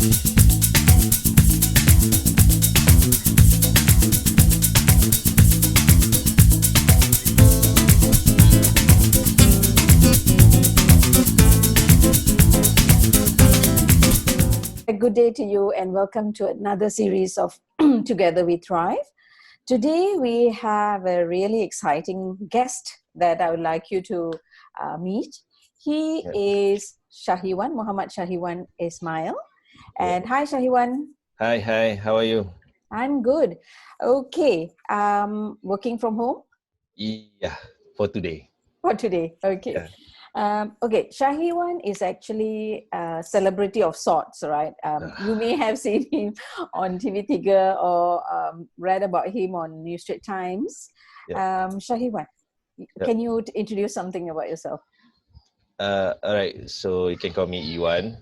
Good day to you and welcome to another series of Together We Thrive. Today we have a really exciting guest that I would like you to meet. He is Shahiwan, Muhammad Shahiwan Ismail. And hi Shahiwan. Hi, how are you? I'm good. Okay, working from home? Yeah, for today. For today, okay. Yeah. Okay, Shahiwan is actually a celebrity of sorts, right? You may have seen him on TV3 or read about him on New Straits Times. Shahiwan, can you introduce something about yourself? All right, so you can call me Iwan.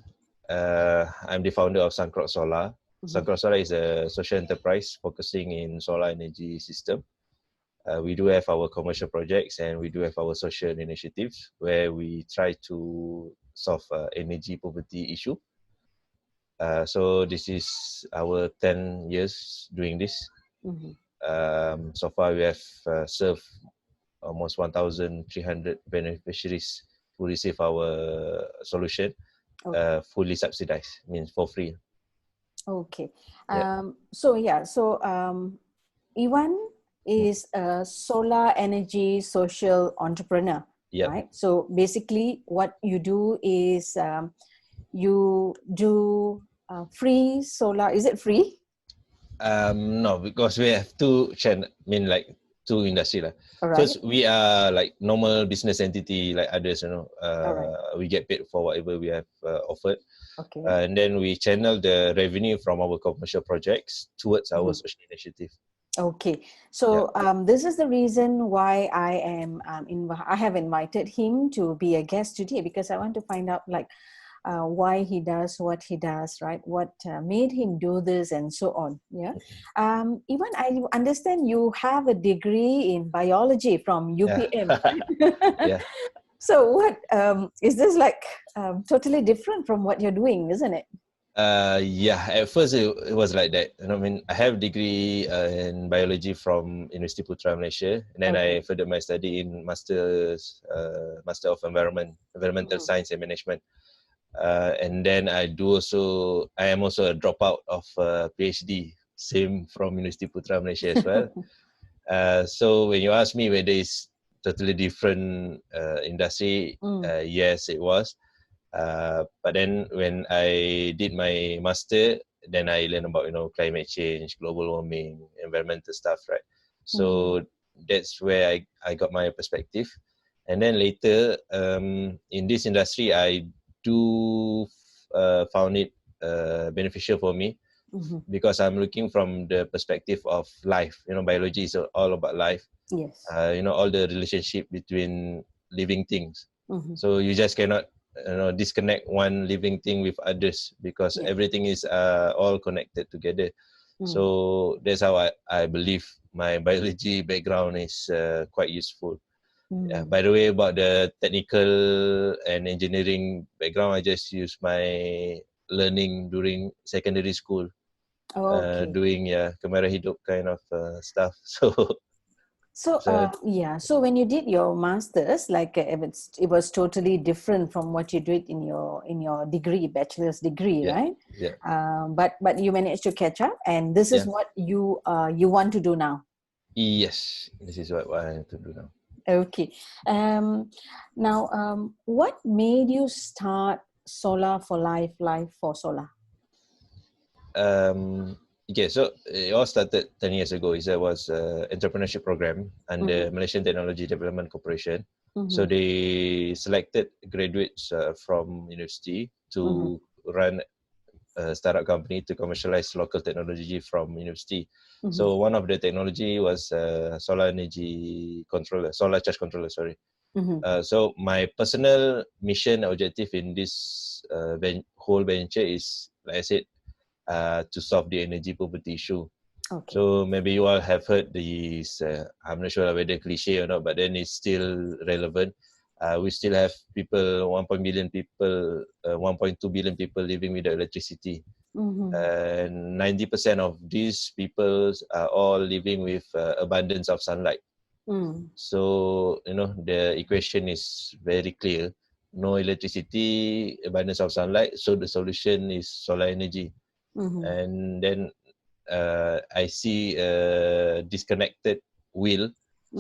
I'm the founder of Suncrox Solar. Suncrox Solar is a social enterprise focusing in solar energy system. We do have our commercial projects and we do have our social initiatives where we try to solve energy poverty issue. So this is our 10 years doing this. So far we have served almost 1,300 beneficiaries who receive our solution fully subsidized, means for free. Okay. So Iwan is a solar energy social entrepreneur, right? So basically what you do is you do free solar. Is it free? No, because we have two industry. Right. First, we are like normal business entity like others, we get paid for whatever we have offered. Okay. And then we channel the revenue from our commercial projects towards our social initiative. Okay, so this is the reason why I have invited him to be a guest today, because I want to find out why he does what he does, right? What made him do this and so on. Yeah. Iwan, I understand you have a degree in biology from UPM. Yeah. So what is this totally different from what you're doing, isn't it? At first it was like that. I have a degree in biology from University Putra Malaysia, and then I furthered my study in Master of Environmental Science and Management. And then I am also a dropout of PhD, same from University Putra Malaysia as well. So when you ask me whether it's totally different industry, yes, it was. But then when I did my master, then I learned about climate change, global warming, environmental stuff, right? So that's where I got my perspective. And then later in this industry, I do found it beneficial for me because I'm looking from the perspective of life. Biology is all about life. Yes. All the relationship between living things. So you just cannot disconnect one living thing with others because everything is all connected together. So that's how I believe my biology background is quite useful. By the way, about the technical and engineering background, I just use my learning during secondary school, doing kamera hidup kind of stuff. So when you did your masters, it was totally different from what you did in your degree, bachelor's degree, right? Yeah. But you managed to catch up, and this is what you want to do now. Yes, this is what I have to do now. Okay. Now, what made you start Solar for Life, Life for Solar? Okay, so it all started 10 years ago. It was an entrepreneurship program under Malaysian Technology Development Corporation. So they selected graduates from university to run a startup company to commercialize local technology from university. So one of the technology was solar energy controller, solar charge controller, sorry. So my personal mission objective in this whole venture is, like I said, to solve the energy poverty issue. Okay. So maybe you all have heard this, I'm not sure whether cliche or not, but then it's still relevant. We still have people, 1.2 billion people living without electricity. And 90% of these people are all living with abundance of sunlight. So, the equation is very clear. No electricity, abundance of sunlight. So the solution is solar energy. And then I see a disconnected will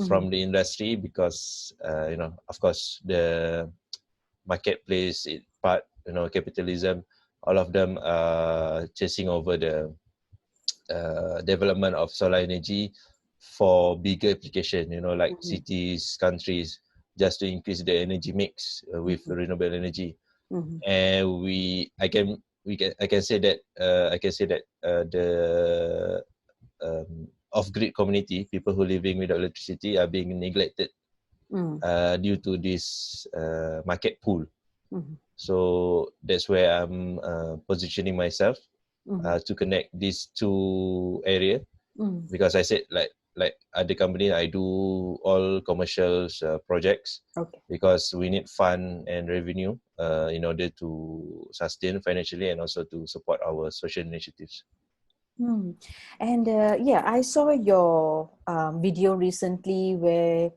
from the industry because, of course, the marketplace part, capitalism, all of them are chasing over the development of solar energy for bigger application, like cities, countries, just to increase the energy mix with renewable energy. And I can say that the off-grid community, people who living without electricity, are being neglected due to this market pool. So that's where I'm positioning myself to connect these two areas, because I said like other company, I do all commercials projects because we need fund and revenue in order to sustain financially and also to support our social initiatives. And I saw your video recently where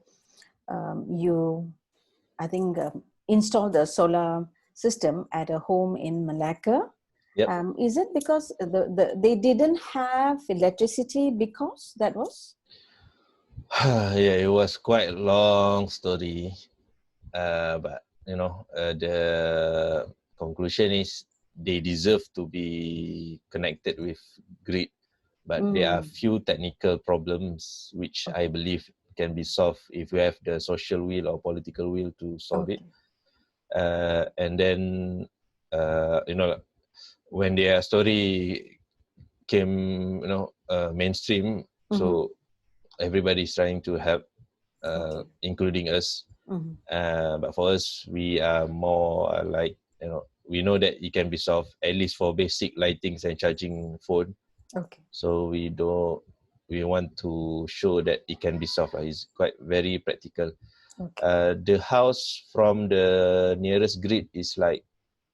you, I think, installed a solar system at a home in Melaka. Yep. Is it because they didn't have electricity because that was? Yeah, it was quite a long story, but the conclusion is they deserve to be connected with grid, but there are few technical problems which I believe can be solved if we have the social will or political will to solve it. And then when their story came mainstream, so everybody's trying to help, including us. But for us, we are more like, we know that it can be solved, at least for basic lightings and charging phone. So we want to show that it can be solved. It's quite very practical. The house from the nearest grid is like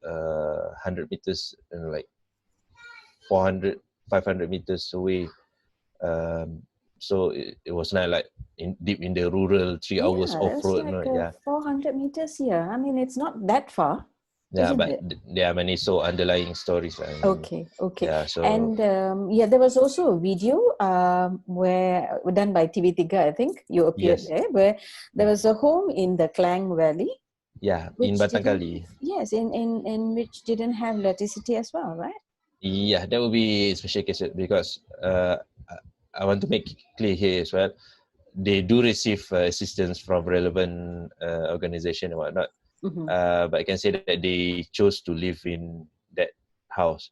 100 meters and like 400, 500 meters away. So it was not like deep in the rural 3 hours off-road. Like 400 meters here. I mean, it's not that far. Yeah, but there are many underlying stories. Okay. Yeah, so and there was also a video where done by TV3, I think you appeared there, where there was a home in the Klang Valley. Yeah, in Batangkali. Yes, in which didn't have electricity as well, right? Yeah, that would be a special case because I want to make it clear here as well. They do receive assistance from relevant organization and whatnot. But I can say that they chose to live in that house.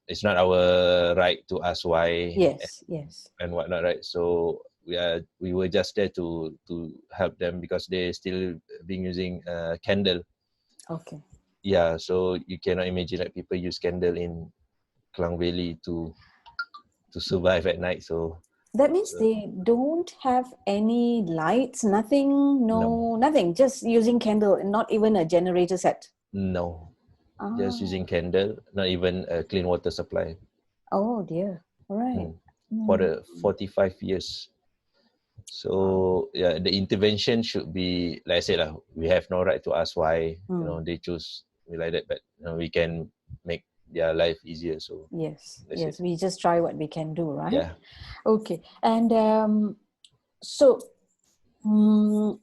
It's not our right to ask why. Yes. And whatnot, right? So we were just there to help them because they still been using candle. Okay. Yeah, so you cannot imagine that people use candle in Klang Valley to survive at night. So that means they don't have any lights, nothing, nothing, just using candle and not even a generator set. No, just using candle, not even a clean water supply. Oh dear. All right. For the 45 years. So yeah, the intervention should be, like I said, we have no right to ask why they choose me like that, but we can make their life easier. So yes, we just try what we can do, right? Yeah. Okay. And so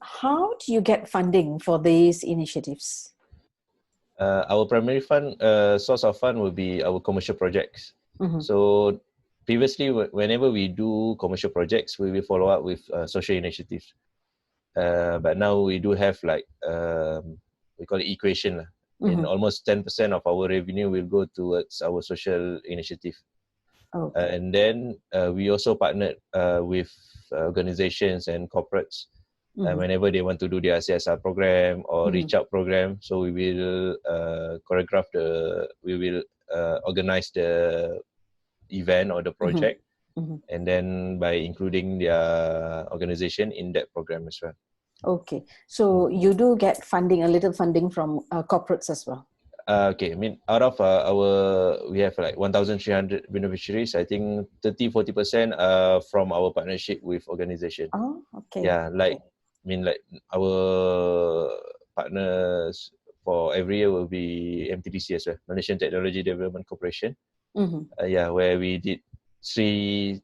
how do you get funding for these initiatives? Our primary source of fund will be our commercial projects. So previously, whenever we do commercial projects, we will follow up with social initiatives. But now we do have like, we call it equation. And almost 10% of our revenue will go towards our social initiative. And then we also partnered with organizations and corporates whenever they want to do their CSR program or reach out program. So we will we will organize the event or the project, and then by including their organization in that program as well. Okay, so you do get funding, a little funding from corporates as well? Okay, I mean, out of we have like 1,300 beneficiaries. I think 30-40% are from our partnership with organization. Oh, okay. Yeah, like, I mean, like our partners for every year will be MTDC as well, Malaysian Technology Development Corporation. Mm-hmm. Yeah, where we did three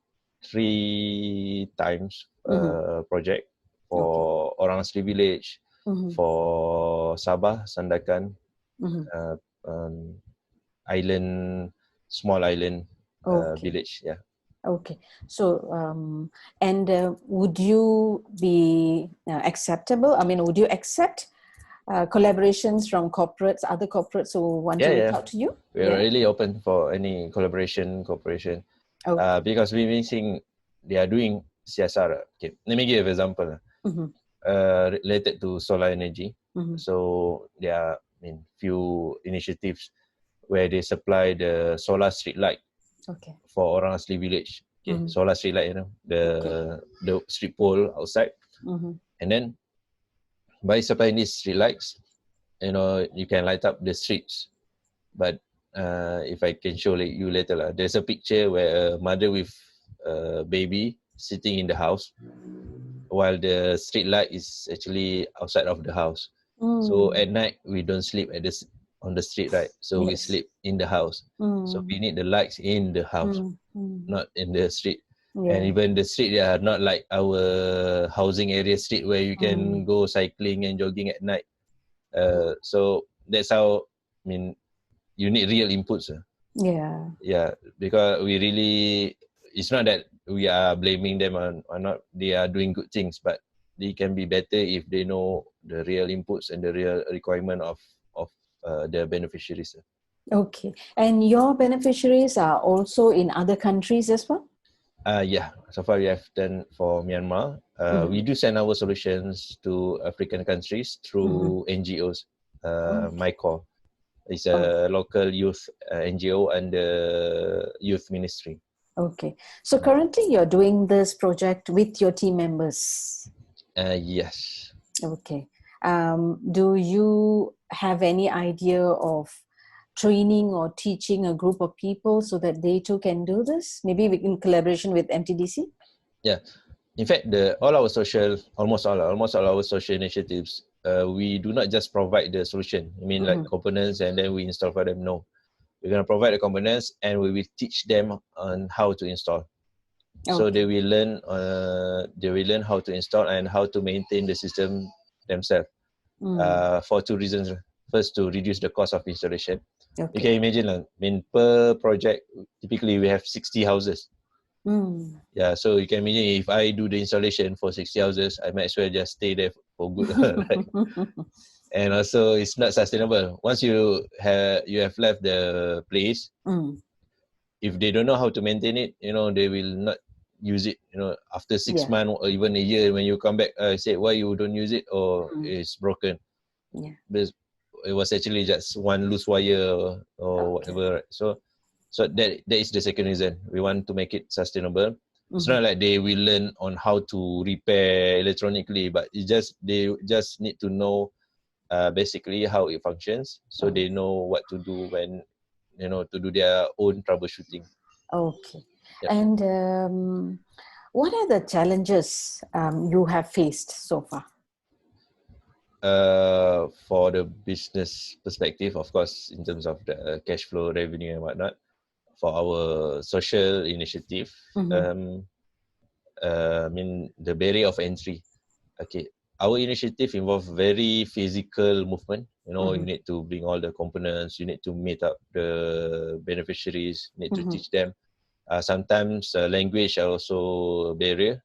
times project for Orang Asli Village, for Sabah, Sandakan, island, small island village. Yeah. Okay. So, and would you be acceptable? I mean, would you accept collaborations from corporates, other corporates who want to reach out to you? We're really open for any cooperation. Okay. Because we've been seeing they are doing CSR. Okay, let me give an example. Related to solar energy. So there are, I mean, few initiatives where they supply the solar street light for Orang Asli Village. Okay, solar street light, the street pole outside. And then by supplying these street lights, you can light up the streets. But if I can show you later, there's a picture where a mother with a baby sitting in the house while the street light is actually outside of the house. So at night we don't sleep on the street, right? So we sleep in the house. So we need the lights in the house, not in the street. And even the street, they are not like our housing area street where you can go cycling and jogging at night. So that's how, I mean, you need real inputs. Yeah, because we really, it's not that we are blaming them on not, they are doing good things, but they can be better if they know the real inputs and the real requirement of the beneficiaries. Okay. And your beneficiaries are also in other countries as well? Yeah, so far we have done for Myanmar. We do send our solutions to African countries through NGOs. MyCall is a local youth NGO and the youth ministry. Okay. So currently you're doing this project with your team members? Yes. Okay. Do you have any idea of training or teaching a group of people so that they too can do this? Maybe in collaboration with MTDC? Yeah. In fact, almost all our social initiatives, we do not just provide the solution. I mean, like components, and then we install for them. No, we're going to provide the components, and we will teach them on how to install. So they will learn how to install and how to maintain the system themselves. For two reasons. First, to reduce the cost of installation. You can imagine, I mean, per project, typically we have 60 houses. Yeah, so you can imagine if I do the installation for 60 houses, I might as well just stay there for good. Right? And also, it's not sustainable. Once you have left the place, if they don't know how to maintain it, they will not use it. After 6 months or even a year, when you come back, say, why you don't use it? Or it's broken. But it was actually just one loose wire or whatever. Right? So that is the second reason. We want to make it sustainable. It's not like they will learn on how to repair electronically, but they just need to know basically how it functions, so they know what to do when, to do their own troubleshooting. Okay. Yep. And what are the challenges you have faced so far? For the business perspective, of course, in terms of the cash flow, revenue and whatnot, for our social initiative, I mean, the barrier of entry. Okay, our initiative involves very physical movement. You need to bring all the components, you need to meet up the beneficiaries, need to teach them. Sometimes language are also a barrier.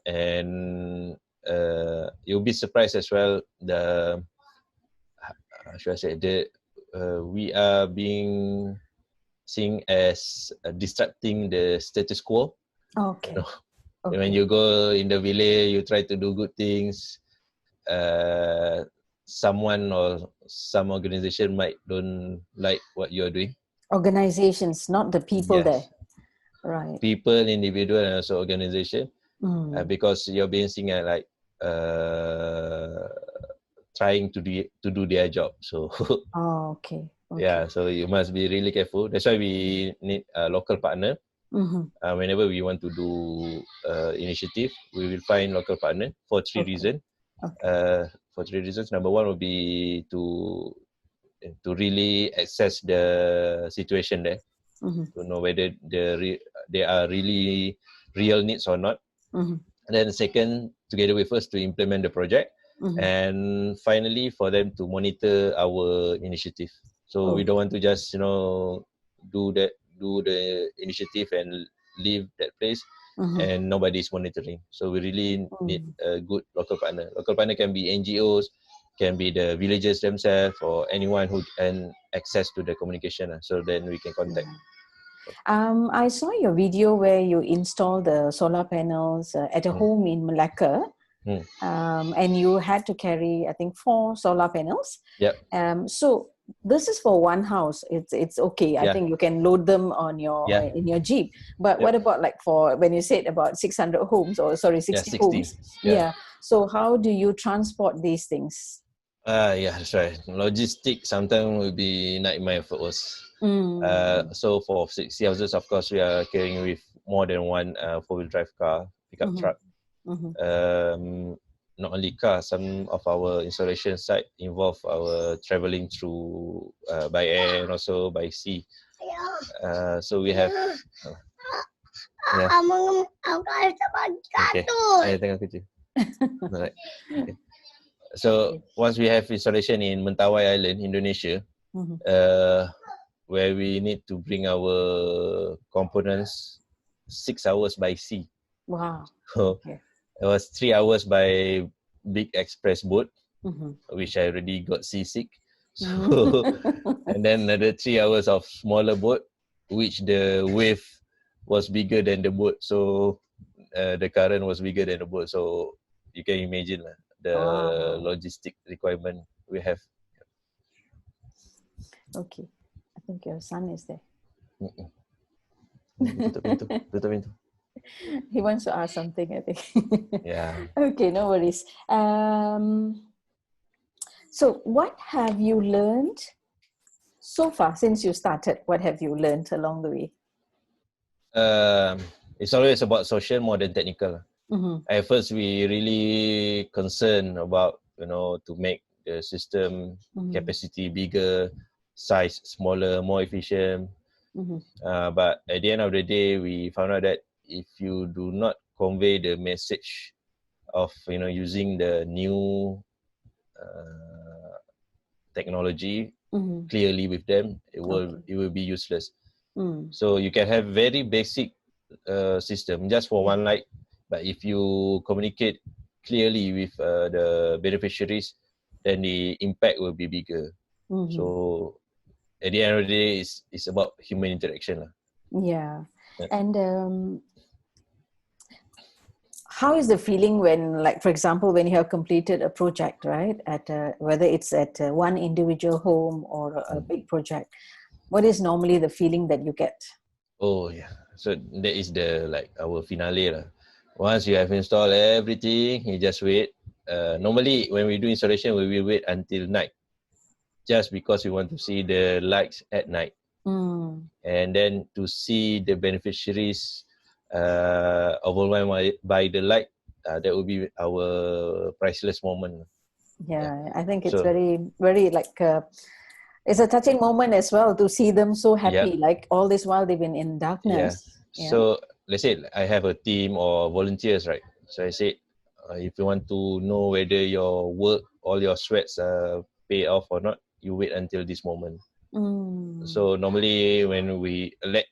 And you'll be surprised as well, we are being seen as disrupting the status quo. When you go in the village, you try to do good things. Someone or some organization might don't like what you're doing. Organizations, not the people there. Right. People, individual, and also organization. Because you're being seen as like trying to do their job. So Oh, okay. yeah, so you must be really careful. That's why we need a local partner. Whenever we want to do initiative, we will find local partner for three reasons. Okay. For three reasons. Number one will be to really assess the situation there, to know whether there are really real needs or not. And then the second, together with us to implement the project. And finally, for them to monitor our initiative. So we don't want to just, do the initiative and leave that place and nobody is monitoring. So we really need a good local partner. Local partner can be NGOs, can be the villagers themselves, or anyone who can access to the communication. So then we can contact. I saw your video where you installed the solar panels at a home in Melaka. And you had to carry, I think, 4 solar panels. So this is for one house. It's okay. I think you can load them on your in your Jeep. But what about like for when you said about 600 homes, or sorry, 60 homes? So how do you transport these things? Yeah, that's right. Logistics sometimes will be nightmare for us. So for 60 houses, of course, we are carrying with more than one 4-wheel drive car, pickup truck. Not only car, some of our installation site involve our traveling through by air and also by sea. So we have Alright. Okay. So once we have installation in Mentawai Island, Indonesia, where we need to bring our components 6 hours by sea. Wow. So it was 3 hours by big express boat, which I already got seasick. So and then another 3 hours of smaller boat, which the wave was bigger than the boat. So the current was bigger than the boat. So you can imagine the logistic requirement we have. Okay. I think your son is there. Tutup pintu. He wants to ask something, I think. Yeah. Okay, no worries. So what have you learned so far since you started? What have you learned along the way? It's always about social more than technical. At first, we really concerned about, to make the system capacity bigger, size smaller, more efficient. But at the end of the day, we found out that if you do not convey the message of, using the new technology clearly with them, it will be useless. So you can have very basic system just for one light, but if you communicate clearly with the beneficiaries, then the impact will be bigger. So at the end of the day, it's about human interaction. Yeah. And how is the feeling when, like, for example, when you have completed a project, right, at whether it's at one individual home or a big project, what is normally the feeling that you get? Oh yeah, so that is our finale lah. Once you have installed everything, you just wait. Normally when we do installation, we will wait until night, just because we want to see the lights at night. And then to see the beneficiaries overwhelmed by the light, that will be our priceless moment. Yeah, I think it's very, very it's a touching moment as well to see them so happy, like all this while they've been in darkness. So let's say I have a team or volunteers, right? So I say, if you want to know whether your work, all your sweats pay off or not, you wait until this moment. So normally when we let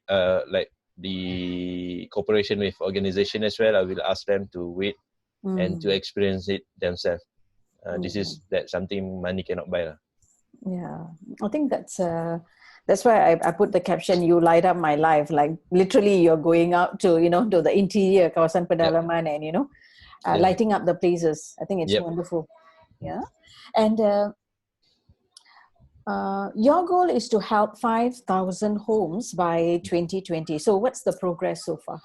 like the cooperation with organization as well, I will ask them to wait and to experience it themselves. This is something money cannot buy. Yeah, I think that's why I put the caption, "You light up my life." Like literally, you're going out to to the interior kawasan pedalaman and lighting up the places. I think it's wonderful. Yeah, and your goal is to help 5,000 homes by 2020. So what's the progress so far?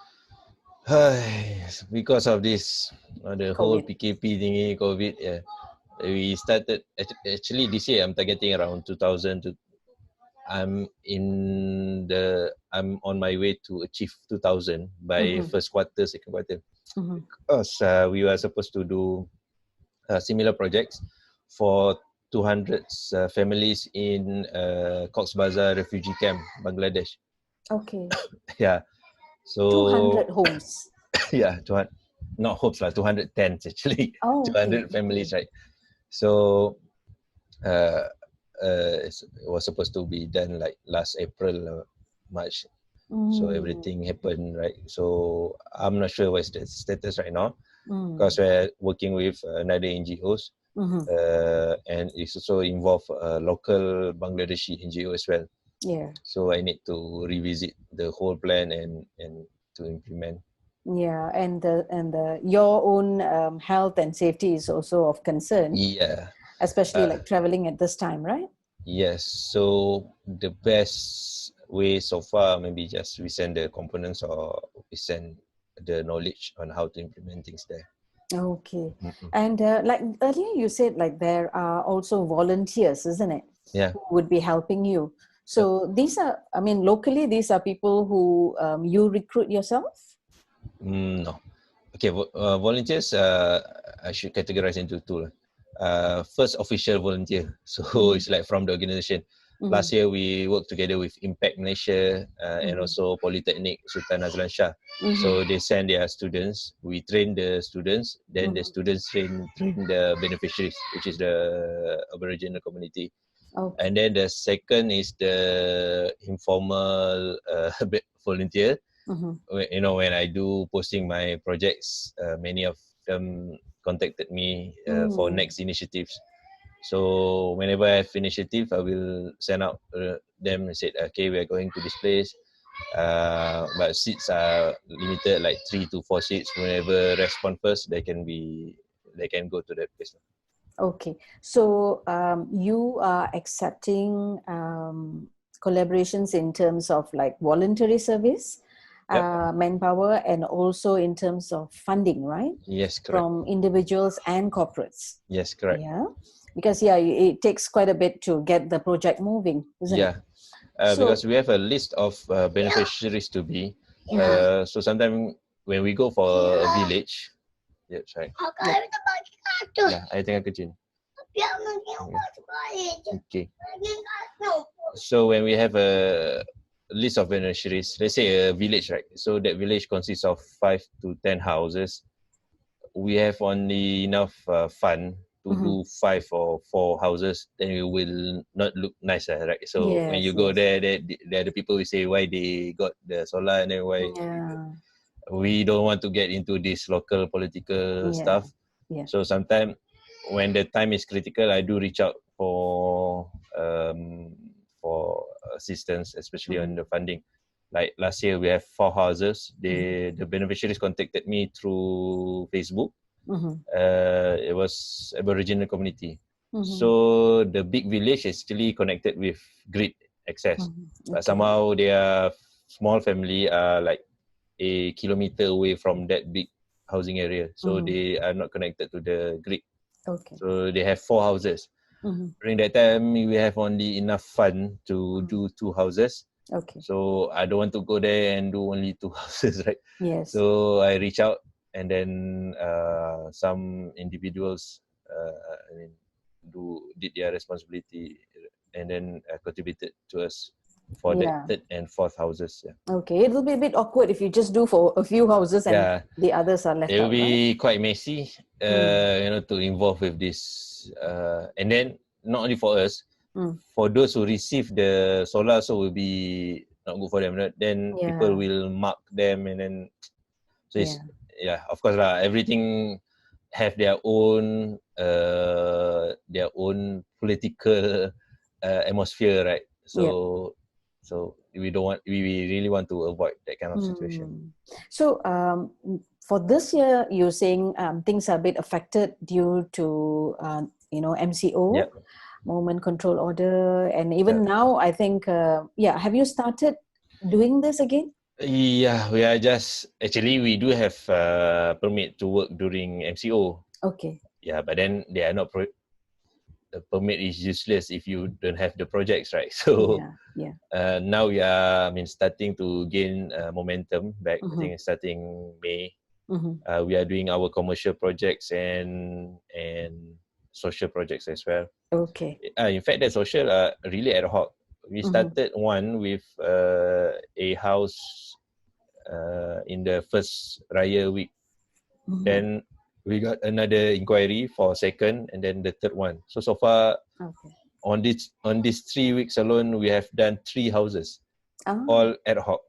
Because of this, the whole PKP thingy, COVID, We started actually this year. I'm targeting around 2,000 to. I'm on my way to achieve 2,000 by first quarter, second quarter. Because we were supposed to do similar projects for 200 families in Cox's Bazar refugee camp, Bangladesh. Okay. Yeah. So 200 homes. yeah, 200, not homes lah, 200 tents actually. Oh, 200 okay. families, right? So uh, it was supposed to be done like last April, March. So everything happened, right? So I'm not sure what's the status right now because we're working with another NGOs and it's also involved local Bangladeshi NGO as well. Yeah. So I need to revisit the whole plan and to implement. Yeah, and your own health and safety is also of concern. Yeah. Especially like traveling at this time, right? Yes. So the best way so far, maybe just we send the components or we send the knowledge on how to implement things there. Okay. And like earlier you said, like there are also volunteers, isn't it? Yeah. Who would be helping you. So these are, I mean, locally, these are people who you recruit yourself? No. Okay, volunteers, I should categorize into two. First, official volunteer. So it's like from the organization. Last year, we worked together with Impact Malaysia and also Polytechnic Sultan Azlan Shah. So they send their students. We train the students. Then the students train the beneficiaries, which is the Aboriginal community. Okay. And then the second is the informal volunteer. You know, when I do posting my projects, many of them contacted me for next initiatives. So whenever I have initiative, I will send out them and say, okay, we are going to this place. But seats are limited, like 3 to 4 seats. Whenever respond first, they can go to that place. Okay, so you are accepting collaborations in terms of like voluntary service, manpower, and also in terms of funding, right? Yes, correct. From individuals and corporates. Yes, correct. Yeah, because it takes quite a bit to get the project moving, isn't it? Because we have a list of beneficiaries to be. So sometimes when we go for a village, right. I tengah kerja. Okay. So when we have a list of beneficiaries, let's say a village, right? So that village consists of 5 to 10 houses. We have only enough fund to do 5 or 4 houses, then it will not look nice, right? So when you go there, the people will say why they got the solar and then why. We don't want to get into this local political stuff. So sometimes when the time is critical, I do reach out for assistance, especially on the funding. Like last year, we have 4 houses. The beneficiaries contacted me through Facebook. It was Aboriginal community. So the big village is actually connected with grid access. But somehow their small family are like a kilometer away from that big housing area. So they are not connected to the grid. Okay. So they have 4 houses. During that time, we have only enough fund to do 2 houses. Okay. So I don't want to go there and do only 2 houses, right? Yes. So I reach out and then some individuals did their responsibility and then contributed to us for that 3rd and 4th houses. Okay, it'll be a bit awkward if you just do for a few houses and the others are left out. It will be quite messy, to involve with this. And then not only for us, for those who receive the solar, so will be not good for them. Right? Then people will mark them, and then so it's of course lah. Everything have their own political atmosphere, right? So we really want to avoid that kind of situation. So for this year, you're saying things are a bit affected due to MCO, Movement Control Order, and even now I think have you started doing this again? Yeah, we are we do have permit to work during MCO. Okay. Yeah, but then they are not the permit is useless if you don't have the projects, right? So now we are, starting to gain momentum back. I think starting May, we are doing our commercial projects and social projects as well. Okay. In fact, the social are really ad hoc. We started one with a house in the first Raya week. Then we got another inquiry for second, and then the third one. So far, on these 3 weeks alone, we have done 3 houses, all ad hoc.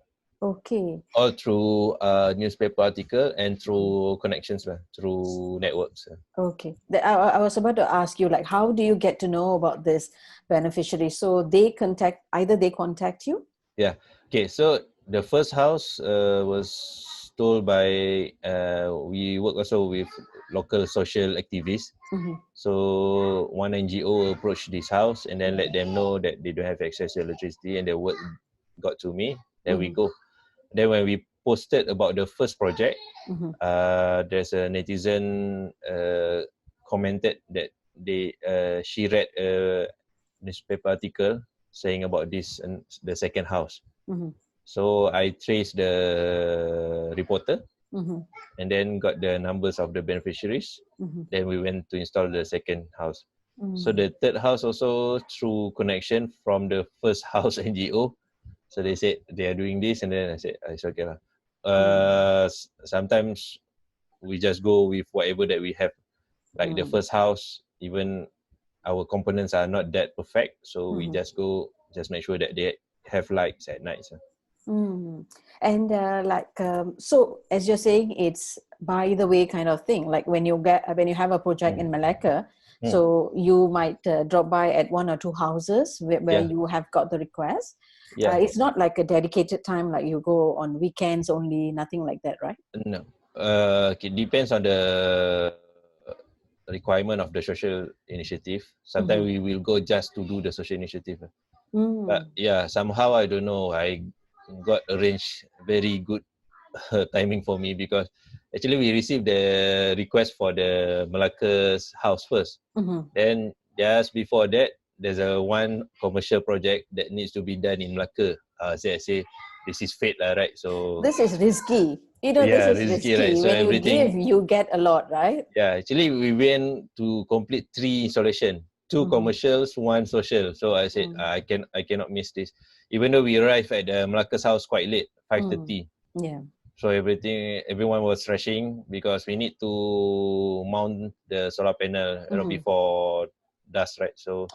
Okay. All through newspaper article and through connections, through networks. Okay. I was about to ask you, like, how do you get to know about this beneficiary? So either they contact you? Yeah. Okay. So the first house was told by, we work also with local social activists. So one NGO approached this house and then let them know that they don't have access to electricity, and the word got to me. Then we go. Then when we posted about the first project, there's a netizen commented that she read a newspaper article saying about this and the second house. So I traced the reporter and then got the numbers of the beneficiaries. Then we went to install the second house. So the third house also through connection from the first house NGO. So they said they are doing this, and then I said it's okay lah. Sometimes we just go with whatever that we have. Like the first house, even our components are not that perfect, so we just make sure that they have lights at night. So. And so as you're saying, it's by the way kind of thing. Like when you have a project in Melaka, so you might drop by at 1 or 2 houses where you have got the request. It's not like a dedicated time, like you go on weekends only, nothing like that, right? No. It depends on the requirement of the social initiative. Sometimes we will go just to do the social initiative. But somehow I don't know, I got arranged very good timing for me, because actually we received the request for the Melaka's house first. Then just before that, there's one commercial project that needs to be done in Melaka. I say this is fate, right? So this is risky. This is risky. Right? So when you give, you get a lot, right? Yeah, actually we went to complete 3 installation, 2 commercials, 1 social. So I said I cannot miss this. Even though we arrived at the Melaka's house quite late, 5:30. So everyone was rushing because we need to mount the solar panel before dusk, right? So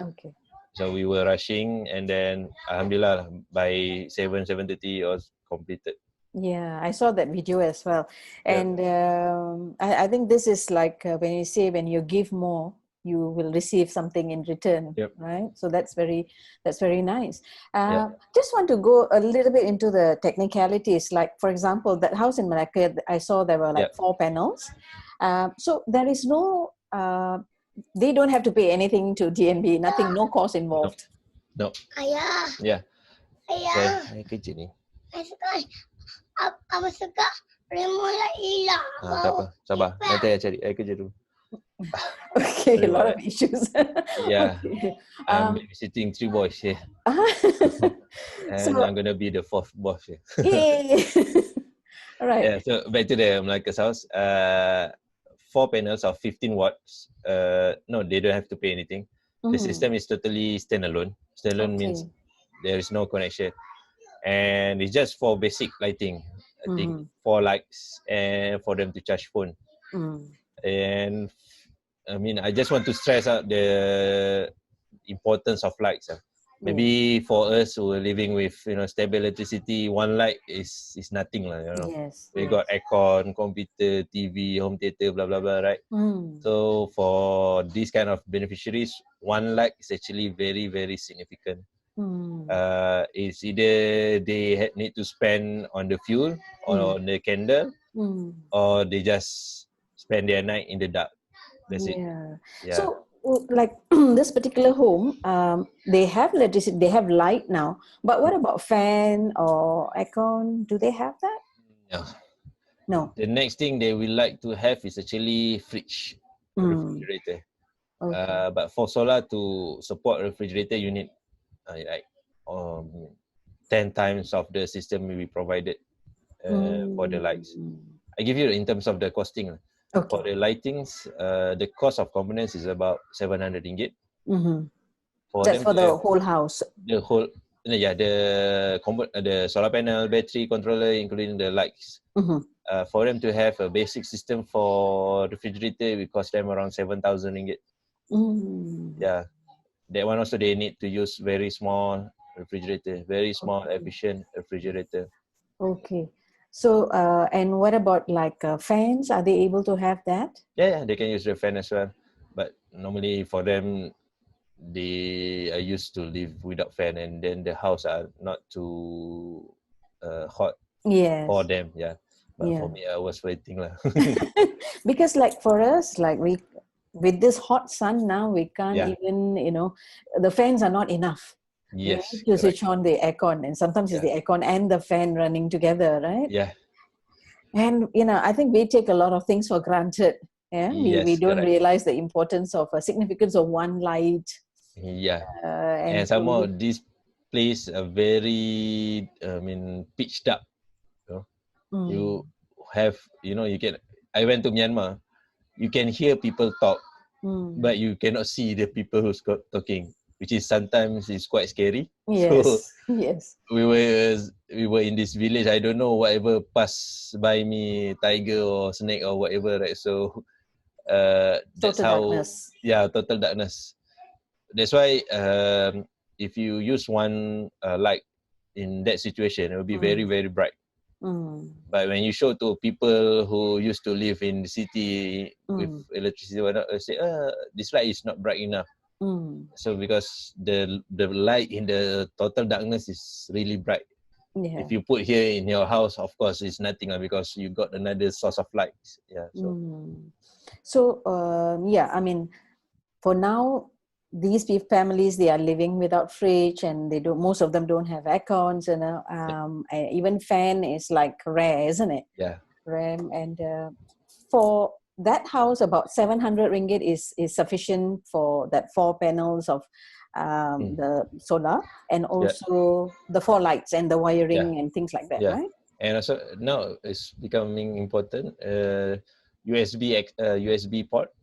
we were rushing, and then alhamdulillah by 7:30 it was completed. Yeah, I saw that video as well. And I think this is like when you say when you give more, you will receive something in return, right? So that's very nice. Just want to go a little bit into the technicalities. Like, for example, that house in Melaka, I saw there were like 4 panels. So there is no, they don't have to pay anything to DNB, nothing, no cost involved. No. Ayah. Yeah. Ayah. Saya kerja ni. Apa suka remote lah hilang. Tak apa, sabar. Nanti saya cari. Saya kerja dulu. Okay, a lot of issues. Yeah. I'm babysitting 3 boys here. And I'm going to be the 4th boss here. All right. Yeah, so back to the Melaka's house. 4 panels of 15 watts. No, they don't have to pay anything. The system is totally standalone. Standalone means there is no connection. And it's just for basic lighting. I think 4 lights and for them to charge phone. And I just want to stress out the importance of lights. Maybe for us who are living with stable electricity, 1 light is nothing lah. We got aircon, computer, TV, home theater, blah blah blah, right? So for these kind of beneficiaries, 1 light is actually very very significant. It's either they need to spend on the fuel or on the candle, or they just spend their night in the dark. That's it. Yeah. So, like this particular home, they have electricity, they have light now. But what about fan or aircon? Do they have that? No. The next thing they will like to have is actually fridge, refrigerator. Okay. But for solar to support refrigerator, you need like 10 times of the system will be provided for the lights. I give you in terms of the costing. For Okay. the lightings, the cost of components is about 700 ringgit. For That's them for to the have whole house. the whole, yeah, the solar panel, battery controller, including the lights. For them to have a basic system for refrigerator, it cost them around 7,000 ringgit. Yeah, that one also they need to use very small refrigerator, very small efficient refrigerator. Okay. So, and what about like fans? Are they able to have that? Yeah, they can use the fan as well. But normally for them, they are used to live without fan, and then the house are not too hot for Yes. them. Yeah, but for Yeah. me, I was waiting lah. Because like for us, like we, with this hot sun now, we can't Yeah. even, the fans are not enough. We Yes, need to correct. switch on the aircon, and sometimes it's Yeah. the aircon and the fan running together, right? Yeah. And I think we take a lot of things for granted. Yeah, we Yes, don't correct. realize the importance of significance of one light. Yeah. And And some more, to, this place are very, pitched up. You know? You have, you can. I went to Myanmar. You can hear people talk, but you cannot see the people who's talking, which is sometimes is quite scary. So yes, yes, we were in this village. I don't know whatever passed by me, tiger or snake or whatever. Right. So that's total how. darkness. Yeah, total darkness. That's why if you use one light in that situation, it will be very, very bright. But when you show to people who used to live in the city with electricity, they say, this light is not bright enough. So because the light in the total darkness is really bright. Yeah. If you put here in your house, of course, it's nothing because you got another source of light. Yeah. So yeah, I mean, for now, these families, they are living without fridge, and they don't. Most of them don't have aircons, and even fan is like rare, isn't it? Yeah. Rare, and for that house, about 700 ringgit is sufficient for that 4 panels of the solar, and also the 4 lights and the wiring and things like that, Yeah. right? And also now it's becoming important. USB port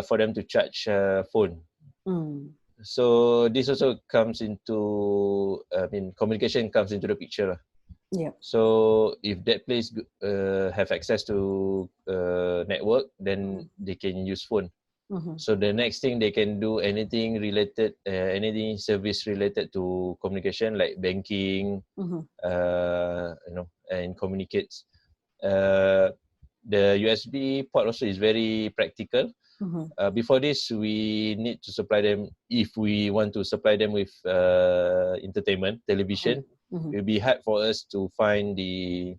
for them to charge phone. So this also comes into, communication comes into the picture. Yeah. So if that place have access to network, then they can use phone. So the next thing they can do anything related, anything service related to communication like banking, and communicates. The USB port also is very practical. Before this, we need to supply them, if we want to supply them with entertainment, television, it will be hard for us to find the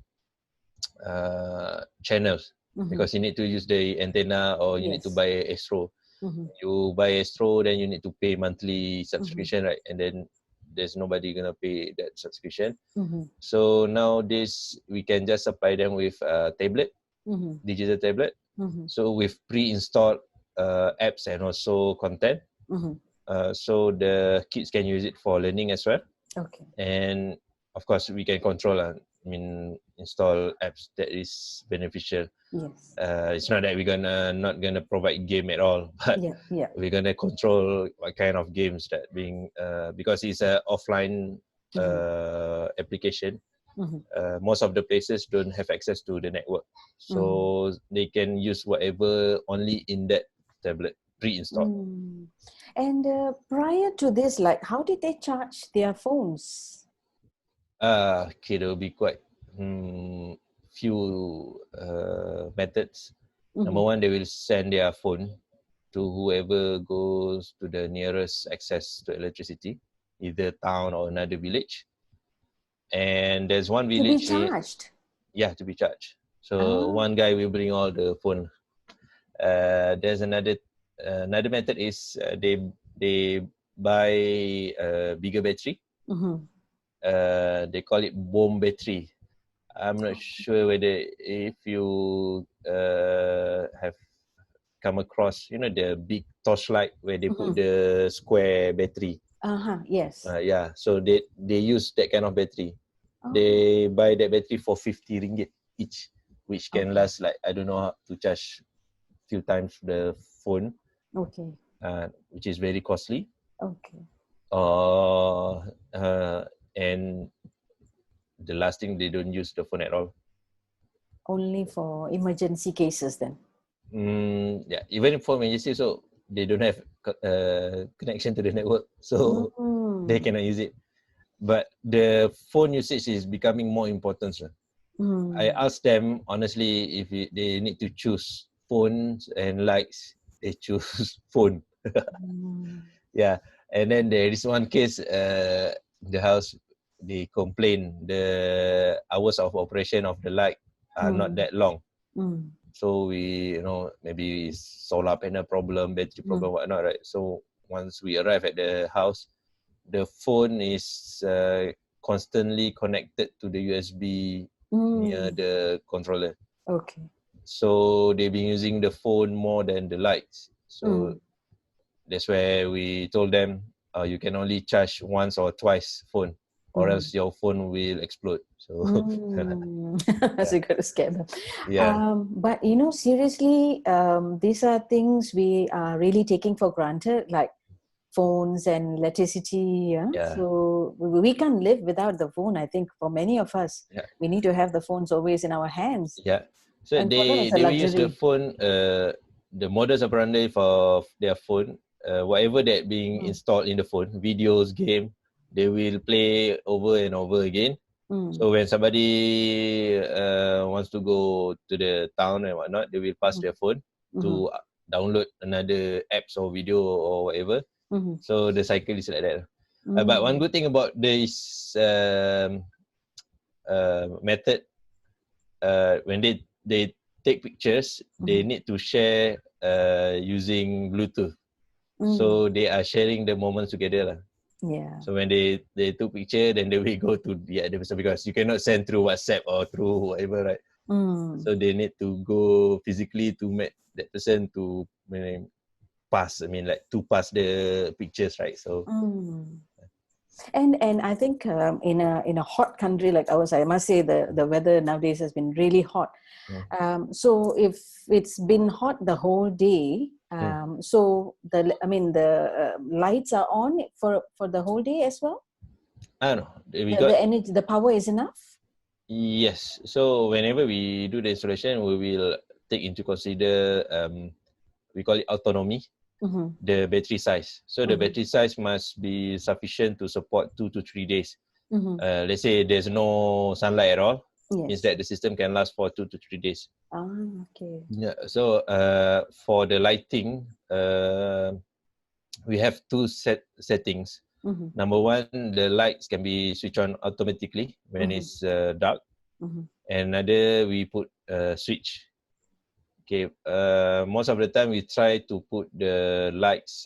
channels because you need to use the antenna or you need to buy Astro. You buy Astro, then you need to pay monthly subscription, right? And then there's nobody gonna pay that subscription. So nowadays we can just supply them with a tablet, digital tablet. So with pre-installed apps and also content. So the kids can use it for learning as well. Okay. And of course we can control install apps that is beneficial. Yes. It's not that we're not gonna provide game at all, but we're gonna control what kind of games that being because it's a offline application. Most of the places don't have access to the network, so they can use whatever only in that tablet pre-installed. And prior to this, like, how did they charge their phones? Okay, there will be quite few methods. Number one, they will send their phone to whoever goes to the nearest access to electricity, either town or another village. And there's one village. To be charged? To be charged. So one guy will bring all the phone. There's another method is they buy a bigger battery. They call it bomb battery. I'm not sure whether if you have come across, you know, the big torchlight where they put Mhm. the square battery. Yes. Yeah, so they use that kind of battery. Oh, They buy that battery for 50 ringgit each, which can okay. last like, I don't know how to charge few times the phone, Okay. which is very costly. Okay. Uh, uh, and the last thing, they don't use the phone at all. Only for emergency cases then. Yeah, even for emergency, so they don't have connection to the network, so they Mm. cannot use it. But the phone usage is becoming more important, sir. I Mm. asked them honestly if they need to choose phones and lights, they choose phone. Mm. Yeah, and then there is one case, the house, they complain the hours of operation of the light are not Mm. that long. Mm. So we, you know, maybe solar panel problem, battery problem, whatnot, right? So once we arrive at the house, the phone is constantly connected to the USB near Mm. the controller. Okay. So they've been using the phone more than the lights. So Mm. that's where we told them, you can only charge once or twice phone, or Mm. else your phone will explode. So Mm. So yeah, you got to scare them. yeah, But you know, seriously, these are things we are really taking for granted, like phones and electricity. Yeah? yeah, So we can't live without the phone. I think for many of us, yeah, we need to have the phones always in our hands, yeah. So and for them, it's a they will use the luxury. phone, the modus operandi for their phone, whatever that being Mm. installed in the phone, videos, game, they will play over and over again. Mm. So when somebody wants to go to the town and whatnot, they will pass Mm. their phone Mm-hmm. to download another apps or video or whatever. Mm-hmm. So the cycle is like that. But one Mm. good thing about this method, when they take pictures, they Mm. need to share using Bluetooth. Mm. So they are sharing the moments together lah. Yeah. So when they took picture, then they will go to the other person, because you cannot send through WhatsApp or through whatever, right? Mm. So they need to go physically to meet that person to pass. I mean, like to pass the pictures, right? So Mm. And I think in a hot country like ours, I must say the weather nowadays has been really hot. mm, So if it's been hot the whole day, mm. so the lights are on for the whole day as well. I don't know. We The got energy, the power is enough. yes. So whenever we do the installation, we will take into consider we call it autonomy, Mm-hmm. the battery size. So the Mm-hmm. battery size must be sufficient to support 2 to 3 days. Mm-hmm. Let's say there's no sunlight at all, means Yes. that the system can last for 2 to 3 days. Okay. Yeah. So for the lighting, we have two settings. Mm-hmm. Number one, the lights can be switched on automatically when Mm-hmm. it's dark. Mm-hmm. And another, we put a switch. Okay. Most of the time, we try to put the lights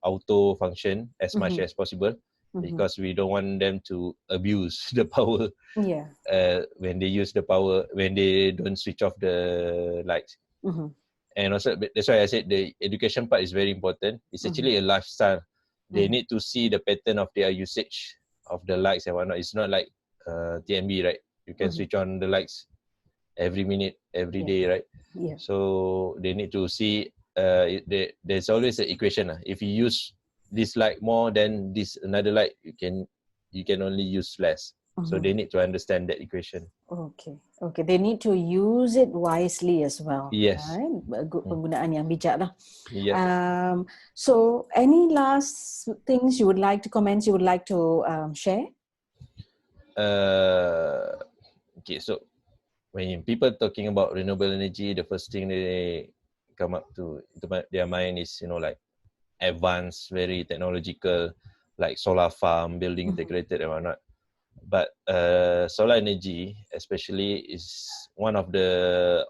auto function as much Mm-hmm. as possible, Mm-hmm. because we don't want them to abuse the power Yeah. when they use the power, when they don't switch off the lights. Mm-hmm. And also, that's why I said the education part is very important. It's Mm-hmm. actually a lifestyle. They Mm-hmm. need to see the pattern of their usage of the lights and whatnot. It's not like TNB, right? You can Mm-hmm. switch on the lights every minute, every Yeah. day, right? Yeah. So they need to see. There's always an equation. If you use this light more than this another light, you can only use less. So Mm-hmm. they need to understand that equation. Okay. Okay. They need to use it wisely as well, Yes. right? Penggunaan yang bijak lah. Yep. So any last things you would like to comments you would like to share? Okay. So when people talking about renewable energy, the first thing they come up to their mind is, like advanced, very technological, like solar farm, building integrated and whatnot. But solar energy, especially, is one of the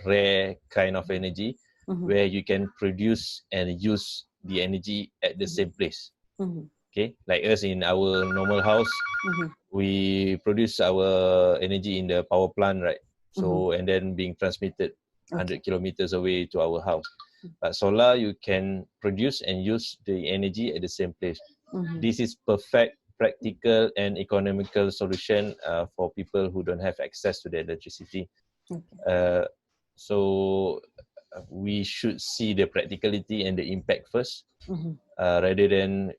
rare kind of energy where you can produce and use the energy at the same place. Mm-hmm. Okay, like us in our normal house, we produce our energy in the power plant, right? So and then being transmitted 100 kilometers away to our house. But solar, you can produce and use the energy at the same place. This is perfect, practical and economical solution for people who don't have access to the electricity. So we should see the practicality and the impact first, rather than,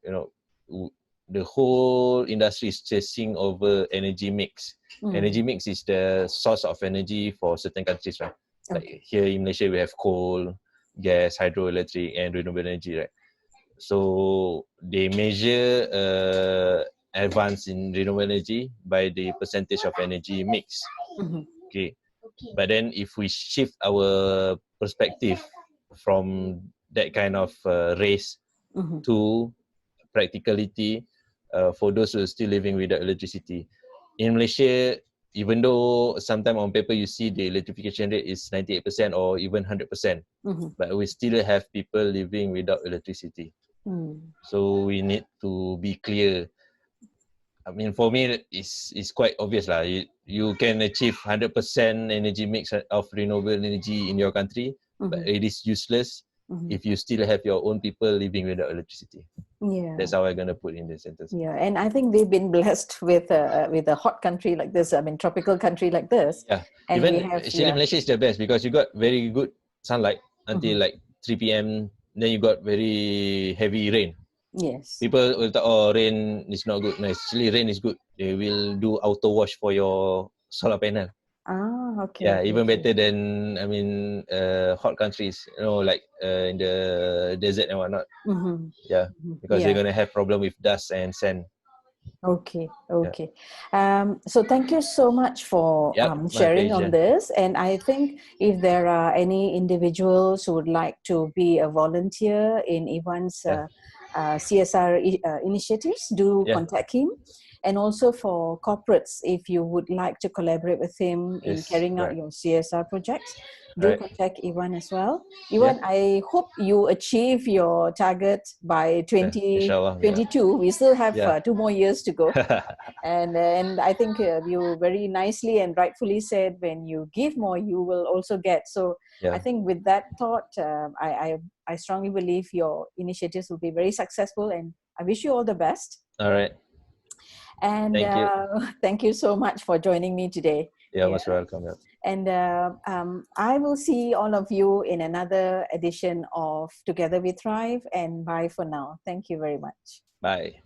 the whole industry is chasing over energy mix. Energy mix is the source of energy for certain countries, right? Like here in Malaysia, we have coal, gas, hydroelectric, and renewable energy, right? So they measure advance in renewable energy by the percentage of energy mix. Okay. But then if we shift our perspective from that kind of race to practicality for those who are still living without electricity. In Malaysia, even though sometimes on paper you see the electrification rate is 98% or even 100%, but we still have people living without electricity. So we need to be clear. I mean, for me, it's quite obvious lah. You can achieve 100% energy mix of renewable energy in your country, but it is useless if you still have your own people living without electricity. That's how I'm gonna put in the sentence. And I think we've been blessed with a hot country like this. I mean, tropical country like this. And even we have, actually Malaysia is the best because you got very good sunlight until like 3 p.m. Then you got very heavy rain. People will thought, oh, rain is not good. No, actually rain is good. They will do auto wash for your solar panel. Even better than, I mean, hot countries, like in the desert and whatnot. Because they're gonna have problem with dust and sand. So thank you so much for sharing on this. And I think if there are any individuals who would like to be a volunteer in Ivan's CSR initiatives, do contact him. And also for corporates, if you would like to collaborate with him in carrying out your CSR projects, do contact Ivan as well. Ivan, I hope you achieve your target by 2022. We still have 2 more years to go. And I think you very nicely and rightfully said, when you give more, you will also get. So I think with that thought, I strongly believe your initiatives will be very successful, and I wish you all the best. All right. And thank you so much for joining me today. Most welcome. And I will see all of you in another edition of Together We Thrive. And bye for now. Thank you very much. Bye.